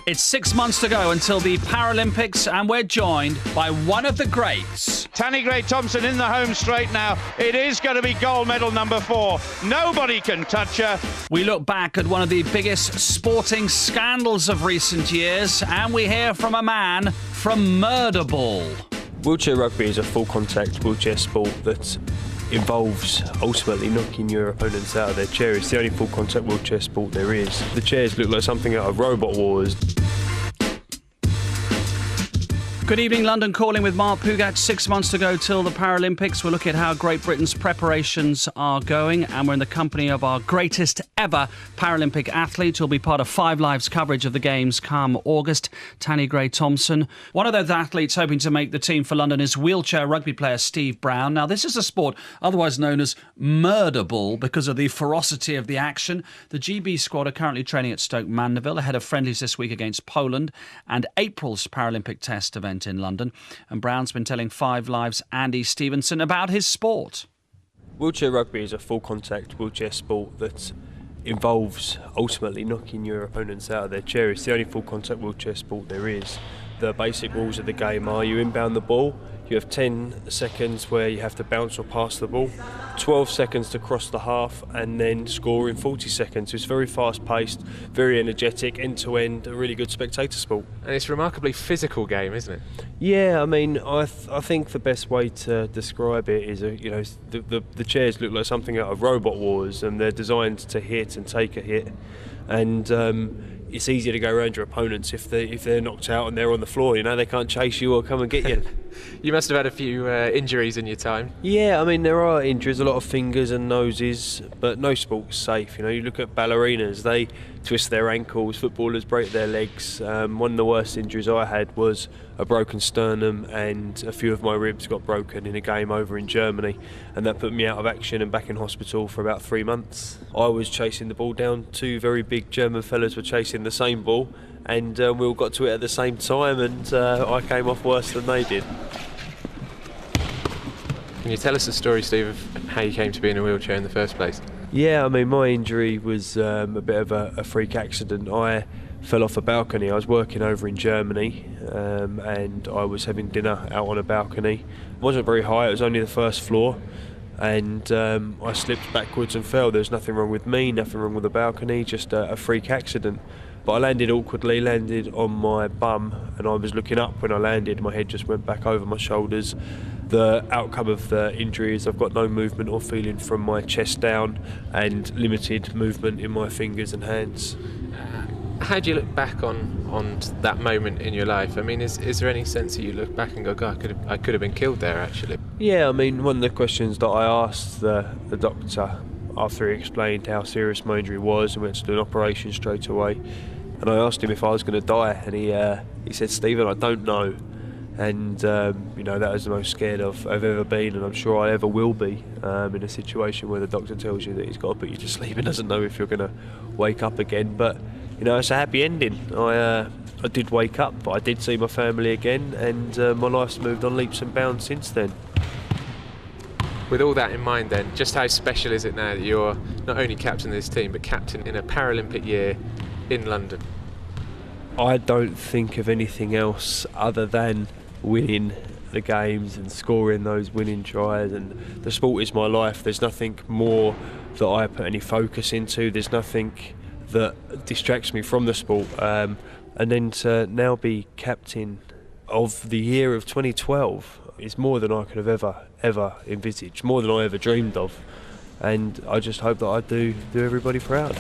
It's 6 months to go until the Paralympics, and we're joined by one of the greats. Tanni Grey-Thompson in the home straight now. It is going to be gold medal number 4. Nobody can touch her. We look back at one of the biggest sporting scandals of recent years, and we hear from a man from Murderball. Wheelchair rugby is a full contact wheelchair sport that involves ultimately knocking your opponents out of their chair. It's the only full contact wheelchair sport there is. The chairs look like something out of Robot Wars. Good evening, London Calling with Mark Pugac. 6 months to go till the Paralympics. We'll look at how Great Britain's preparations are going, and we're in the company of our greatest ever Paralympic athlete who'll be part of Five Live's coverage of the Games come August, Tanni Grey-Thompson. One of those athletes hoping to make the team for London is wheelchair rugby player Steve Brown. Now, this is a sport otherwise known as Murderball because of the ferocity of the action. The GB squad are currently training at Stoke Mandeville ahead of friendlies this week against Poland and April's Paralympic test event in London, and Brown's been telling Five Live's Andy Stevenson about his sport. Wheelchair rugby is a full contact wheelchair sport that involves ultimately knocking your opponents out of their chair. It's the only full contact wheelchair sport there is. The basic rules of the game are you inbound the ball, you have 10 seconds where you have to bounce or pass the ball, 12 seconds to cross the half, and then score in 40 seconds. It's very fast paced, very energetic, end to end, a really good spectator sport. And it's a remarkably physical game, isn't it? Yeah, I mean, I think the best way to describe it is, the chairs look like something out of Robot Wars, and they're designed to hit and take a hit, and it's easier to go around your opponents if they're knocked out and they're on the floor. They can't chase you or come and get you. You must have had a few injuries in your time. Yeah, I mean, there are injuries, a lot of fingers and noses, but no sport's safe. You look at ballerinas, they twist their ankles, footballers break their legs. One of the worst injuries I had was a broken sternum, and a few of my ribs got broken in a game over in Germany, and that put me out of action and back in hospital for about 3 months. I was chasing the ball down, 2 very big German fellas were chasing the same ball, and we all got to it at the same time, and I came off worse than they did. Can you tell us the story, Steve, of how you came to be in a wheelchair in the first place? Yeah, I mean, my injury was a bit of a freak accident. I fell off a balcony. I was working over in Germany, and I was having dinner out on a balcony. It wasn't very high, it was only the first floor, and I slipped backwards and fell. There's nothing wrong with me, nothing wrong with the balcony, just a freak accident. But I landed awkwardly, landed on my bum, and I was looking up when I landed. My head just went back over my shoulders. The outcome of the injury is I've got no movement or feeling from my chest down, and limited movement in my fingers and hands. How do you look back on that moment in your life? I mean, is there any sense that you look back and go, God, I could have been killed there, actually? Yeah, I mean, one of the questions that I asked the doctor after he explained how serious my injury was and went to do an operation straight away, and I asked him if I was going to die, and he said, Stephen, I don't know. And that was the most scared I've ever been, and I'm sure I ever will be, in a situation where the doctor tells you that he's got to put you to sleep and doesn't know if you're going to wake up again. But it's a happy ending. I did wake up, but I did see my family again, and my life's moved on leaps and bounds since then. With all that in mind then, just how special is it now that you're not only captain of this team, but captain in a Paralympic year in London? I don't think of anything else other than winning the games and scoring those winning tries, and the sport is my life. There's nothing more that I put any focus into. There's nothing that distracts me from the sport, and then to now be captain of the year of 2012 is more than I could have ever envisaged, more than I ever dreamed of, and I just hope that I do everybody proud.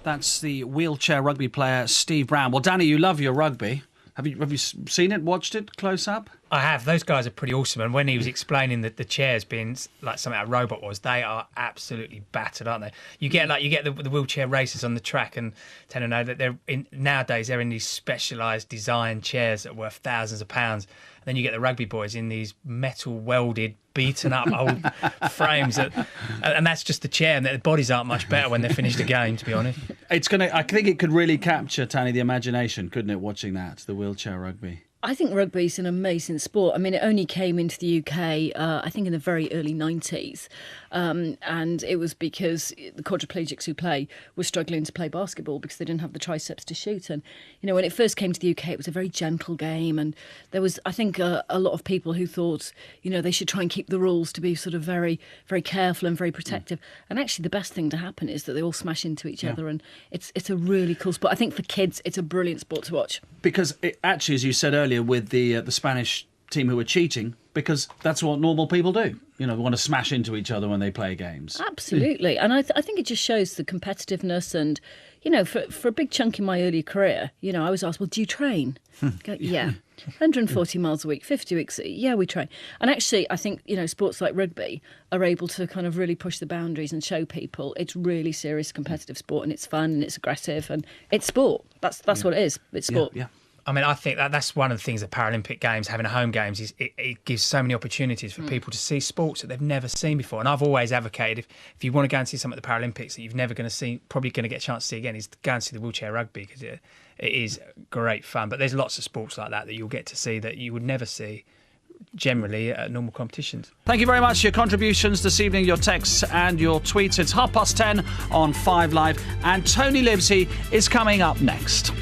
That's the wheelchair rugby player Steve Brown. Well, Danny, you love your rugby. Have you seen it, watched it close up? I have. Those guys are pretty awesome. And when he was explaining that the chairs being like something a robot was, they are absolutely battered, aren't they? You get the wheelchair racers on the track and tend to know that nowadays they're in these specialised design chairs that are worth thousands of pounds. And then you get the rugby boys in these metal welded, beaten up old frames, and that's just the chair. And the bodies aren't much better when they're finished the game, to be honest. I think it could really capture, Tanni, the imagination, couldn't it? Watching that, the wheelchair rugby. I think rugby's an amazing sport. I mean, it only came into the UK, I think, in the very early 90s. And it was because the quadriplegics who play were struggling to play basketball because they didn't have the triceps to shoot. And, you know, when it first came to the UK, it was a very gentle game. And there was, I think, a lot of people who thought, you know, they should try and keep the rules to be sort of very, very careful and very protective. And actually, the best thing to happen is that they all smash into each other. And it's a really cool sport. I think for kids, it's a brilliant sport to watch. Because it, actually, as you said earlier, with the Spanish team who were cheating, because that's what normal people do. You know, they want to smash into each other when they play games. Absolutely. And I think it just shows the competitiveness. And, you know, for a big chunk in my early career, you know, I was asked, well, do you train? Go, yeah. 140 miles a week, 50 weeks. Yeah, we train. And actually, I think, you know, sports like rugby are able to kind of really push the boundaries and show people it's really serious competitive sport, and it's fun and it's aggressive and it's sport. That's what it is. It's sport. Yeah. I mean, I think that's one of the things that Paralympic Games, having a home games, is it gives so many opportunities for people to see sports that they've never seen before. And I've always advocated, if you want to go and see something at the Paralympics that you've never going to see, probably going to get a chance to see again, is to go and see the wheelchair rugby, because it is great fun. But there's lots of sports like that you'll get to see that you would never see generally at normal competitions. Thank you very much for your contributions this evening, your texts and your tweets. It's 10:30 on 5 Live, and Tony Livesey is coming up next.